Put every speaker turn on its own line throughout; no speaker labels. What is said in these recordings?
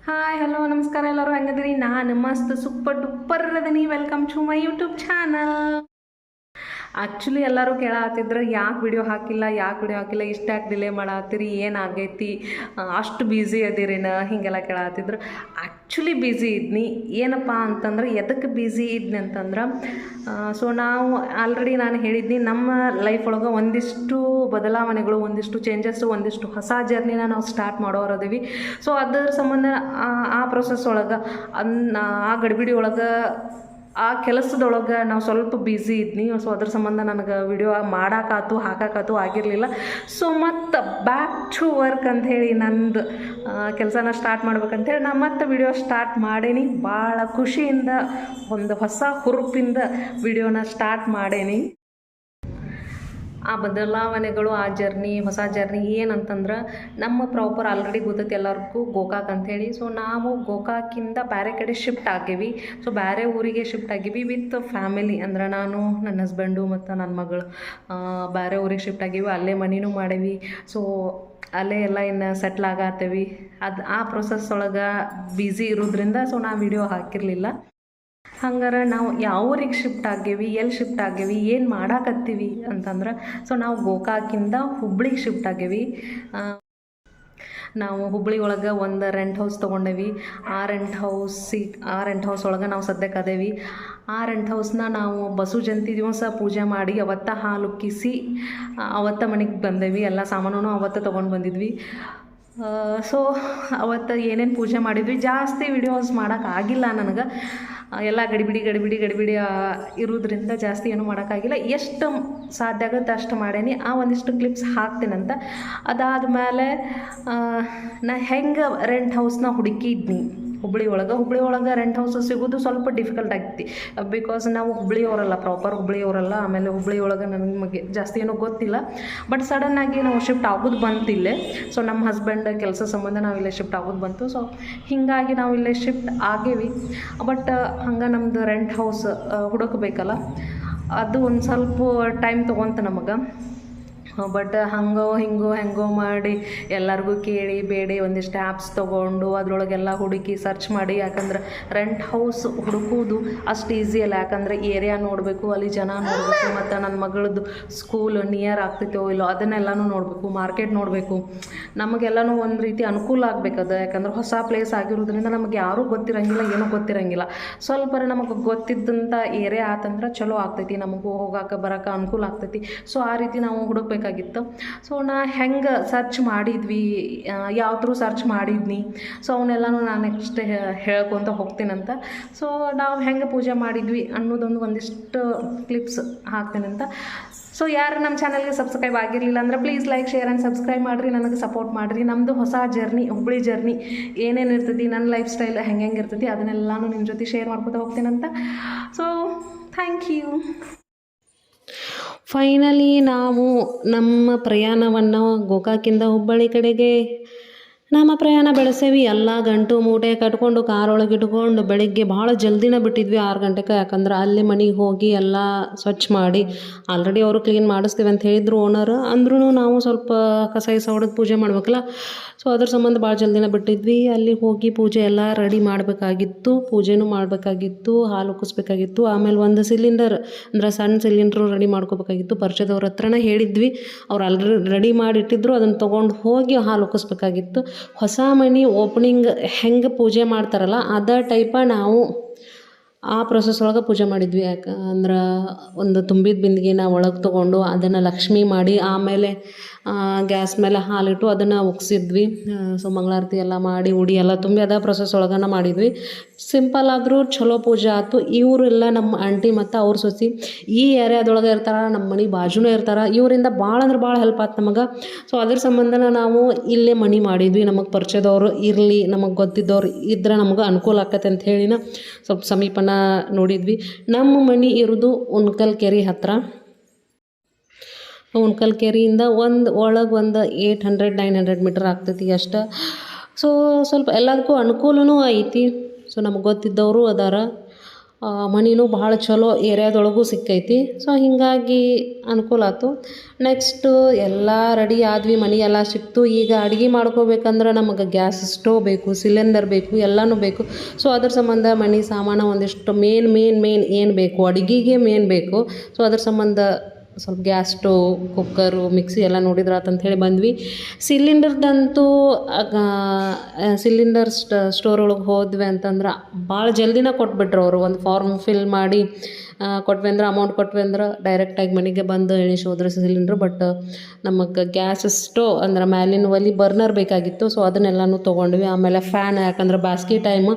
Hi hello ನಮಸ್ಕಾರ ಎಲ್ಲರೂ ಹೆಂಗದಿರಿ. ನಾನು ಮಸ್ತ್ ಸೂಪರ್ ಡೂಪರ್ ಅದೀನಿ. Welcome to my YouTube channel. Actually ಎಲ್ಲರೂ ಕೇಳತ್ತಿದ್ರು ಯಾಕೆ ವಿಡಿಯೋ ಹಾಕಿಲ್ಲ ಇಷ್ಟು ಯಾಕೆ ಡಿಲೇ ಮಾಡತ್ತೀರಿ, ಏನಾಗೈತಿ, ಅಷ್ಟು ಬ್ಯುಸಿ ಅದಿರಿನ ಹಿಂಗೆಲ್ಲ ಕೇಳತ್ತಿದ್ರು. Actually busy ಇದ್ನಿ. ಏನಪ್ಪ ಅಂತಂದ್ರೆ ಎದಕ್ಕೆ ಬ್ಯುಸಿ ಇದ್ನಿ ಅಂತಂದ್ರೆ ಸೊ ನಾವು ಆಲ್ರೆಡಿ ನಾನು ಹೇಳಿದ್ನಿ ನಮ್ಮ ಲೈಫ್ ಒಳಗೆ ಒಂದಿಷ್ಟು ಬದಲಾವಣೆಗಳು, ಒಂದಿಷ್ಟು ಚೇಂಜಸ್ಸು, ಒಂದಿಷ್ಟು ಹೊಸ ಜರ್ನಿನ ನಾವು ಸ್ಟಾರ್ಟ್ ಮಾಡೋರದೀವಿ. ಸೊ ಅದರ ಸಂಬಂಧ ಆ ಪ್ರೊಸೆಸ್ ಒಳಗೆ ಆ ಗಡಿಬಿಡಿ ಒಳಗೆ ಆ ಕೆಲಸದೊಳಗೆ ನಾವು ಸ್ವಲ್ಪ ಬ್ಯುಸಿ ಇದ್ನಿ. ಸೊ ಅದ್ರ ಸಂಬಂಧ ನನಗೆ ವಿಡಿಯೋ ಹಾಕಾಕಾತು ಆಗಿರಲಿಲ್ಲ. ಸೊ ಮತ್ತು ಬ್ಯಾಕ್ ಟು ವರ್ಕ್ ಅಂಥೇಳಿ ನಂದು ಕೆಲಸನ ಸ್ಟಾರ್ಟ್ ಮಾಡ್ಬೇಕಂತೇಳಿ ನಾನು ಮತ್ತೆ ವಿಡಿಯೋ ಸ್ಟಾರ್ಟ್ ಮಾಡೇನಿ. ಭಾಳ ಖುಷಿಯಿಂದ ಒಂದು ಹೊಸ ಹುರುಪಿಂದ ವಿಡಿಯೋನ ಸ್ಟಾರ್ಟ್ ಮಾಡೇನಿ. ಆ ಬದಲಾವಣೆಗಳು, ಆ ಹೊಸ ಜರ್ನಿ ಏನಂತಂದ್ರೆ ನಮ್ಮ ಪ್ರಾಪರ್ ಆಲ್ರೆಡಿ ಗೊತ್ತೈತಿ ಎಲ್ಲರಿಗೂ ಗೋಕಾಕ್ ಅಂಥೇಳಿ. ಸೊ ನಾವು ಗೋಕಾಕಿಂದ ಬೇರೆ ಕಡೆ ಶಿಫ್ಟ್ ಆಗೀವಿ. ಸೊ ಬೇರೆ ಊರಿಗೆ ಶಿಫ್ಟ್ ಆಗೀವಿ ವಿತ್ ಫ್ಯಾಮಿಲಿ. ಅಂದ್ರೆ ನಾನು, ನನ್ನ ಹಸ್ಬೆಂಡು ಮತ್ತು ನನ್ನ ಮಗಳು ಬೇರೆ ಊರಿಗೆ ಶಿಫ್ಟ್ ಆಗೀವಿ. ಅಲ್ಲೇ ಮನಿನೂ ಮಾಡೀವಿ. ಸೊ ಅಲ್ಲೇ ಎಲ್ಲ ಇನ್ನು ಸೆಟ್ಲ್ ಆಗತ್ತೇವಿ. ಆ ಪ್ರೊಸೆಸ್ ಒಳಗೆ ಬ್ಯುಸಿ ಇರೋದ್ರಿಂದ ಸೊ ನಾ ವಿಡಿಯೋ ಹಾಕಿರಲಿಲ್ಲ. ಹಂಗಾರೆ ನಾವು ಯಾವ ಊರಿಗೆ ಶಿಫ್ಟ್ ಆಗೇವಿ, ಎಲ್ಲಿ ಶಿಫ್ಟ್ ಆಗೇವಿ, ಏನು ಮಾಡಾಕತ್ತೀವಿ ಅಂತಂದ್ರೆ ಸೊ ನಾವು ಗೋಕಾಕಿಂದ ಹುಬ್ಳಿಗೆ ಶಿಫ್ಟ್ ಆಗೇವಿ. ನಾವು ಹುಬ್ಳಿ ಒಳಗೆ ಒಂದು ರೆಂಟ್ ಹೌಸ್ ತೊಗೊಂಡೇವಿ. ಆ ರೆಂಟ್ ಹೌಸ್ ಒಳಗೆ ನಾವು ಸದ್ಯಕ್ಕೆ ಅದೇವಿ. ಆ ರೆಂಟ್ ಹೌಸ್ನ ನಾವು ಬಸು ಜಯಂತಿ ದಿವಸ ಪೂಜೆ ಮಾಡಿ ಅವತ್ತು ಹಾಲು ಉಕ್ಕಿಸಿ ಅವತ್ತು ಮನೆಗೆ ಬಂದೇವಿ. ಎಲ್ಲ ಸಾಮಾನು ಅವತ್ತು ತೊಗೊಂಡು ಬಂದಿದ್ವಿ. ಸೊ ಅವತ್ತು ಏನೇನು ಪೂಜೆ ಮಾಡಿದ್ವಿ, ಜಾಸ್ತಿ ವಿಡಿಯೋಸ್ ಮಾಡೋಕ್ಕಾಗಿಲ್ಲ ನನಗೆ. ಎಲ್ಲ ಗಡಿಬಿಡಿ ಇರೋದ್ರಿಂದ ಜಾಸ್ತಿ ಏನೂ ಮಾಡೋಕ್ಕಾಗಿಲ್ಲ. ಎಷ್ಟು ಸಾಧ್ಯ ಆಗುತ್ತೆ ಅಷ್ಟು ಮಾಡೇನಿ. ಆ ಒಂದಿಷ್ಟು ಕ್ಲಿಪ್ಸ್ ಹಾಕ್ತೀನಂತ. ಅದಾದಮೇಲೆ ನಾ ಹೆಂಗೆ ರೆಂಟ್ ಹೌಸ್ನ ಹುಡುಕಿದ್ನಿ ಹುಬ್ಳಿ ಒಳಗೆ ರೆಂಟ್ ಹೌಸ್ ಸಿಗೋದು ಸ್ವಲ್ಪ ಡಿಫಿಕಲ್ಟ್ ಆಗ್ತಿ. ಬಿಕಾಸ್ ನಾವು ಪ್ರಾಪರ್ ಹುಬ್ಳಿಯವರಲ್ಲ. ಆಮೇಲೆ ಹುಬ್ಳಿ ಒಳಗೆ ನಮಗೆ ಜಾಸ್ತಿ ಏನೂ ಗೊತ್ತಿಲ್ಲ. ಬಟ್ ಸಡನ್ನಾಗಿ ನಾವು ಶಿಫ್ಟ್ ಆಗೋದು ಬಂತಿಲ್ಲೇ. ಸೊ ನಮ್ಮ ಹಸ್ಬೆಂಡ್ ಕೆಲಸ ಸಂಬಂಧ ನಾವು ಇಲ್ಲೇ ಶಿಫ್ಟ್ ಆಗೋದು ಬಂತು. ಸೊ ಹೀಗಾಗಿ ನಾವು ಇಲ್ಲೇ ಶಿಫ್ಟ್ ಆಗೇವಿ. ಬಟ್ ಹಂಗೆ ನಮ್ಮದು ರೆಂಟ್ ಹೌಸ್ ಹುಡುಕಬೇಕಲ್ಲ, ಅದು ಒಂದು ಸ್ವಲ್ಪ ಟೈಮ್ ತೊಗೊಂತ ನಮಗೆ. ಬಟ್ ಹೆಂಗೋ ಮಾಡಿ ಎಲ್ಲರಿಗೂ ಕೇಳಿ ಬೇಡಿ ಒಂದಿಷ್ಟು ಆ್ಯಪ್ಸ್ ತೊಗೊಂಡು ಅದರೊಳಗೆಲ್ಲ ಹುಡುಕಿ ಸರ್ಚ್ ಮಾಡಿ. ಯಾಕಂದ್ರೆ ರೆಂಟ್ ಹೌಸ್ ಹುಡುಕೋದು ಅಷ್ಟು ಈಸಿ ಅಲ್ಲ. ಯಾಕಂದರೆ ಏರಿಯಾ ನೋಡಬೇಕು, ಅಲ್ಲಿ ಜನ ನೋಡಬೇಕು, ಮತ್ತು ನನ್ನ ಮಗಳದ್ದು ಸ್ಕೂಲ್ ನಿಯರ್ ಆಗ್ತೈತೋ ಇಲ್ಲೋ ಅದನ್ನೆಲ್ಲನೂ ನೋಡಬೇಕು, ಮಾರ್ಕೆಟ್ ನೋಡಬೇಕು. ನಮಗೆಲ್ಲನೂ ಒಂದು ರೀತಿ ಅನುಕೂಲ ಆಗಬೇಕದು. ಯಾಕಂದ್ರೆ ಹೊಸ ಪ್ಲೇಸ್ ಆಗಿರೋದ್ರಿಂದ ನಮಗೆ ಯಾರೂ ಗೊತ್ತಿರಂಗಿಲ್ಲ, ಏನೂ ಗೊತ್ತಿರಂಗಿಲ್ಲ. ಸ್ವಲ್ಪ ನಮಗೆ ಗೊತ್ತಿದ್ದಂಥ ಏರಿಯಾ ಆತಂದ್ರೆ ಚಲೋ ಆಗ್ತೈತಿ, ನಮಗೂ ಹೋಗೋಕೆ ಬರೋಕೆ ಅನುಕೂಲ ಆಗ್ತೈತಿ. ಸೊ ಆ ರೀತಿ ನಾವು ಹುಡುಕ್ಬೇಕಾಗಿತ್ತು. ಸೊ ನಾ ಹೆಂಗೆ ಸರ್ಚ್ ಮಾಡಿದ್ವಿ, ಯಾವ ಥ್ರೂ ಸರ್ಚ್ ಮಾಡಿದ್ನಿ, ಸೊ ಅವನ್ನೆಲ್ಲನೂ ನಾನು ನೆಕ್ಸ್ಟ್ ಹೇಳ್ಕೊತ ಹೋಗ್ತೀನಂತ. ಸೊ ನಾವು ಹೆಂಗೆ ಪೂಜೆ ಮಾಡಿದ್ವಿ ಅನ್ನೋದೊಂದು ಒಂದಿಷ್ಟು ಕ್ಲಿಪ್ಸ್ ಹಾಕ್ತೀನಂತ. ಸೊ ಯಾರು ನಮ್ಮ ಚಾನಲ್ಗೆ ಸಬ್ಸ್ಕ್ರೈಬ್ ಆಗಿರಲಿಲ್ಲ ಅಂದರೆ please like, share and subscribe ಮಾಡಿರಿ, ನನಗೆ ಸಪೋರ್ಟ್ ಮಾಡಿರಿ. ನಮ್ಮದು ಹೊಸ ಜರ್ನಿ, ಹುಬ್ಳಿ ಜರ್ನಿ ಏನೇನು ಇರ್ತೈತಿ, ನನ್ನ ಲೈಫ್ ಸ್ಟೈಲ್ ಹೆಂಗೆ ಇರ್ತೈತಿ ಅದನ್ನೆಲ್ಲನೂ ನಿಮ್ಮ ಜೊತೆ ಶೇರ್ ಮಾಡ್ಕೊತಾ ಹೋಗ್ತೀನಂತ. So thank you. ಫೈನಲಿ ನಾವು ನಮ್ಮ ಪ್ರಯಾಣವನ್ನು ಗೋಕಾಕಿಂದ ಹುಬ್ಬಳ್ಳಿ ಕಡೆಗೆ ನಮ್ಮ ಪ್ರಯಾಣ ಬೆಳೆಸೇವಿ. ಎಲ್ಲ ಗಂಟು ಮೂಟೆ ಕಟ್ಕೊಂಡು ಕಾರೊಳಗೆ ಇಟ್ಕೊಂಡು ಬೆಳಿಗ್ಗೆ ಭಾಳ ಜಲ್ದಿನ ಬಿಟ್ಟಿದ್ವಿ, 6 ಗಂಟೆಗೆ. ಯಾಕಂದ್ರೆ ಅಲ್ಲಿ ಮನೆಗೆ ಹೋಗಿ ಎಲ್ಲ ಸ್ವಚ್ಛ ಮಾಡಿ ಆಲ್ರೆಡಿ ಅವರು ಕ್ಲೀನ್ ಮಾಡಿಸ್ತೀವಿ ಅಂತ ಹೇಳಿದ್ರು ಓನರ್. ಅಂದ್ರೂ ನಾವು ಸ್ವಲ್ಪ ಕಸ ಹೊಡೆದು ಪೂಜೆ ಮಾಡ್ಬೇಕಲ್ಲ. ಸೊ ಅದ್ರ ಸಂಬಂಧ ಭಾಳ ಜಲ್ದಿನ ಬಿಟ್ಟಿದ್ವಿ. ಅಲ್ಲಿ ಹೋಗಿ ಪೂಜೆ ಎಲ್ಲ ರೆಡಿ ಮಾಡಬೇಕಾಗಿತ್ತು, ಪೂಜೆನೂ ಮಾಡಬೇಕಾಗಿತ್ತು, ಹಾಲು ಉಕ್ಕಿಸ್ಬೇಕಾಗಿತ್ತು. ಆಮೇಲೆ ಒಂದು ಸಿಲಿಂಡರ್ ಅಂದ್ರೆ ಸಣ್ಣ ಸಿಲಿಂಡ್ರು ರೆಡಿ ಮಾಡ್ಕೋಬೇಕಾಗಿತ್ತು. ಪರಿಚಯದವ್ರ ಹತ್ರನೇ ಹೇಳಿದ್ವಿ, ಅವ್ರು ಆಲ್ರೆಡಿ ರೆಡಿ ಮಾಡಿಟ್ಟಿದ್ರು. ಅದನ್ನು ತೊಗೊಂಡು ಹೋಗಿ ಹಾಲು ಉಕ್ಕಿಸ್ಬೇಕಾಗಿತ್ತು. ಹೊಸ ಮನೆ ಓಪನಿಂಗ್ ಹೆಂಗೆ ಪೂಜೆ ಮಾಡ್ತಾರಲ್ಲ ಅದೇ ಟೈಪ ನಾವು ಆ ಪ್ರೊಸೆಸ್ ಒಳಗೆ ಪೂಜೆ ಮಾಡಿದ್ವಿ. ಯಾಕಂದ್ರೆ ಒಂದು ತುಂಬಿದ ಬಿಂದಿಗೆನ ಒಳಗೆ ತೊಗೊಂಡು ಅದನ್ನು ಲಕ್ಷ್ಮಿ ಮಾಡಿ ಆಮೇಲೆ ಗ್ಯಾಸ್ ಮೇಲೆ ಹಾಲಿಟ್ಟು ಅದನ್ನು ಉಗ್ಸಿದ್ವಿ. ಸೊ ಮಂಗಳಾರತಿ ಎಲ್ಲ ಮಾಡಿ ಉಡಿ ಎಲ್ಲ ತುಂಬಿ ಅದೇ ಪ್ರೊಸೆಸ್ ಒಳಗನ ಮಾಡಿದ್ವಿ. ಸಿಂಪಲ್ ಆದರೂ ಚಲೋ ಪೂಜೆ ಆಯ್ತು. ಇವರೆಲ್ಲ ನಮ್ಮ ಆಂಟಿ ಮತ್ತು ಅವ್ರ ಸೊಸಿ ಈ ಏರಿಯಾದೊಳಗೆ ಇರ್ತಾರೆ, ನಮ್ಮ ಮನೆ ಬಾಜುನೇ ಇರ್ತಾರೆ. ಇವರಿಂದ ಭಾಳ ಅಂದ್ರೆ ಭಾಳ ಹೆಲ್ಪ್ ಆಯ್ತು ನಮಗೆ. ಸೊ ಅದ್ರ ಸಂಬಂಧನ ನಾವು ಇಲ್ಲೇ ಮನೆ ಮಾಡಿದ್ವಿ. ನಮಗೆ ಪರಿಚಯದವ್ರು ಇರಲಿ, ನಮಗೆ ಗೊತ್ತಿದ್ದವ್ರು ಇದ್ರೆ ನಮಗೆ ಅನುಕೂಲ ಆಕತ್ತೆ ಅಂತ ಹೇಳಿನ ಸ್ವಲ್ಪ ಸಮೀಪನ ನೋಡಿದ್ವಿ. ನಮ್ಮ ಮನೆ ಇರೋದು ಉಣ್ಕಲ್ ಕೆರೆ ಹತ್ರ. ಉಣ್ಕಲ್ ಕೆರೆಯಿಂದ ಒಳಗೆ ಒಂದು 800-900 ಮೀಟರ್ ಆಗ್ತೈತಿ ಅಷ್ಟು. ಸೊ ಸ್ವಲ್ಪ ಎಲ್ಲದಕ್ಕೂ ಅನುಕೂಲನೂ ಐತಿ. ಸೊ ನಮಗೆ ಗೊತ್ತಿದ್ದವರು ಅದಾರ. ಮನಿನೂ ಭಾಳ ಚಲೋ ಏರಿಯಾದೊಳಗೂ ಸಿಕ್ಕೈತಿ. ಸೊ ಹೀಗಾಗಿ ಅನುಕೂಲ ಆಯ್ತು. ನೆಕ್ಸ್ಟು ಎಲ್ಲ ರೆಡಿ ಆದ್ವಿ, ಮನೆ ಎಲ್ಲ ಸಿಕ್ತು. ಈಗ ಅಡುಗೆ ಮಾಡ್ಕೋಬೇಕಂದ್ರೆ ನಮಗೆ ಗ್ಯಾಸ್ ಸ್ಟೋವ್ ಬೇಕು, ಸಿಲಿಂಡರ್ ಬೇಕು, ಎಲ್ಲನೂ ಬೇಕು. ಸೊ ಅದ್ರ ಸಂಬಂಧ ಮನೆ ಸಾಮಾನು ಒಂದಿಷ್ಟು ಮೇನ್ ಏನು ಬೇಕು, ಅಡುಗೆಗೆ ಮೇನ್ ಬೇಕು. ಸೊ ಅದ್ರ ಸಂಬಂಧ ಸ್ವಲ್ಪ ಗ್ಯಾಸ್ ಸ್ಟೋವ್, ಕುಕ್ಕರು, ಮಿಕ್ಸಿ ಎಲ್ಲ ನೋಡಿದ್ರೆ ಆತಂತ ಹೇಳಿ ಬಂದ್ವಿ. ಸಿಲಿಂಡರ್ದಂತೂ ಸಿಲಿಂಡರ್ ಸ್ಟೋರ್ ಒಳಗೆ ಹೋದ್ವಿ ಅಂತಂದ್ರೆ ಭಾಳ ಜಲ್ದಿನ ಕೊಟ್ಬಿಟ್ರು ಅವರು. ಒಂದು ಫಾರ್ಮ್ ಫಿಲ್ ಮಾಡಿ ಕೊಟ್ವಿ ಅಂದ್ರೆ, ಅಮೌಂಟ್ ಕೊಟ್ವಿ ಅಂದ್ರೆ ಡೈರೆಕ್ಟಾಗಿ ಮನೆಗೆ ಬಂದು ಎಣಿಸಿ ಹೋದ್ರೆ ಸಿಲಿಂಡ್ರು. ಬಟ್ ನಮಗೆ ಗ್ಯಾಸ್ ಸ್ಟೋವ್ ಅಂದ್ರೆ ಮ್ಯಾಲಿನ ಒಲೆ ಬರ್ನರ್ ಬೇಕಾಗಿತ್ತು. ಸೊ ಅದನ್ನೆಲ್ಲನೂ ತೊಗೊಂಡ್ವಿ. ಆಮೇಲೆ ಫ್ಯಾನ್, ಯಾಕಂದ್ರೆ ಬೇಸ್ಗೆ ಟೈಮು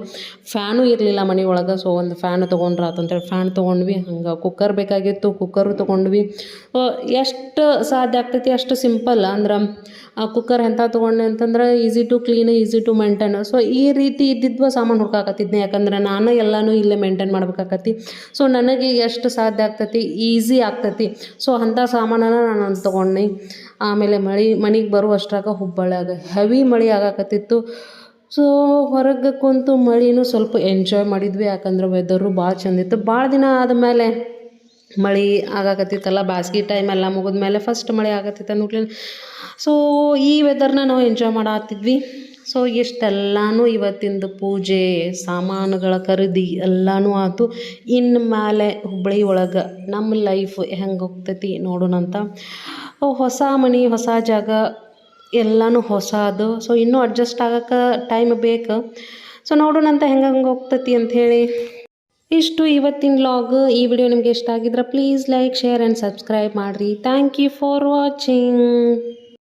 ಫ್ಯಾನು ಇರಲಿಲ್ಲ ಮನೆ ಒಳಗೆ. ಸೊ ಒಂದು ಫ್ಯಾನ್ ತೊಗೊಂಡ್ರೆ ಆತಂತೇಳಿ ಫ್ಯಾನ್ ತೊಗೊಂಡ್ವಿ. ಹಂಗೆ ಕುಕ್ಕರ್ ಬೇಕಾಗಿತ್ತು, ಕುಕ್ಕರು ತೊಗೊಂಡ್ವಿ. ಎಷ್ಟು ಸಾಧ್ಯ ಆಗ್ತೈತಿ ಅಷ್ಟು ಸಿಂಪಲ್. ಅಂದ್ರೆ ಕುಕ್ಕರ್ ಎಂಥ ತೊಗೊಂಡೆ ಅಂತಂದ್ರೆ easy to clean, easy to maintain. So ಈ ರೀತಿ ಇದ್ದಿದ್ವ ಸಾಮಾನು ಹುಡ್ಕಾಕತ್ತಿದ್ನಿ, ಯಾಕಂದ್ರೆ ನಾನು ಎಲ್ಲನೂ ಇಲ್ಲೇ ಮೇಂಟೈನ್ ಮಾಡ್ಬೇಕಾಕತಿ. ಸೊ ನನಗೆ ಎಷ್ಟು ಸಾಧ್ಯ ಆಗ್ತೈತಿ, ಈಸಿ ಆಗ್ತೈತಿ. ಸೊ ಅಂಥ ಸಾಮಾನನ್ನು ನಾನು ತೊಗೊಂಡು ಆಮೇಲೆ ಮನೆಗೆ ಬರುವಷ್ಟ್ರಾಗ ಹುಬ್ಬಳ್ಳಿಯಾಗ ಹೆವಿ ಮಳೆ ಆಗಾಕತ್ತಿತ್ತು. ಸೊ ಹೊರಗೆ ಕುಂತು ಮಳೆನೂ ಸ್ವಲ್ಪ ಎಂಜಾಯ್ ಮಾಡಿದ್ವಿ, ಯಾಕಂದ್ರೆ ವೆದರು ಭಾಳ ಚಂದಿತ್ತು. ಭಾಳ ದಿನ ಆದಮೇಲೆ ಮಳೆ ಆಗಾಕತ್ತಿತ್ತಲ್ಲ, ಬೇಸ್ಗೆ ಟೈಮ್ ಎಲ್ಲ ಮುಗಿದ್ಮೇಲೆ ಫಸ್ಟ್ ಮಳೆ ಆಗತ್ತಿತ್ತು ಅಂದ್ಬಿಟ್ಲೆ. ಸೊ ಈ ವೆದರ್ನ ನಾವು ಎಂಜಾಯ್ ಮಾಡತ್ತಿದ್ವಿ. ಸೊ ಇಷ್ಟೆಲ್ಲನೂ ಇವತ್ತಿಂದು ಪೂಜೆ ಸಾಮಾನುಗಳ ಖರೀದಿ ಎಲ್ಲನೂ ಆಯ್ತು. ಇನ್ನು ಮೇಲೆ ಹುಬ್ಬಳ್ಳಿ ಒಳಗೆ ನಮ್ಮ ಲೈಫ್ ಹೆಂಗೆ ಹೋಗ್ತೈತಿ ನೋಡೋಣಂತ. ಹೊಸ ಮನೆ, ಹೊಸ ಜಾಗ, ಎಲ್ಲನೂ ಹೊಸದು. ಸೊ ಇನ್ನೂ ಅಡ್ಜಸ್ಟ್ ಆಗೋಕ್ಕೆ ಟೈಮ್ ಬೇಕು. ಸೊ ನೋಡೋಣಂತ ಹೆಂಗೆ ಹೋಗ್ತೈತಿ ಅಂಥೇಳಿ. ಇಷ್ಟು ಇವತ್ತಿನ ವ್ಲಾಗ್. ಈ ವಿಡಿಯೋ ನಿಮಗೆ ಇಷ್ಟ ಆಗಿದ್ರೆ please like, share and subscribe ಮಾಡಿರಿ. Thank you for watching.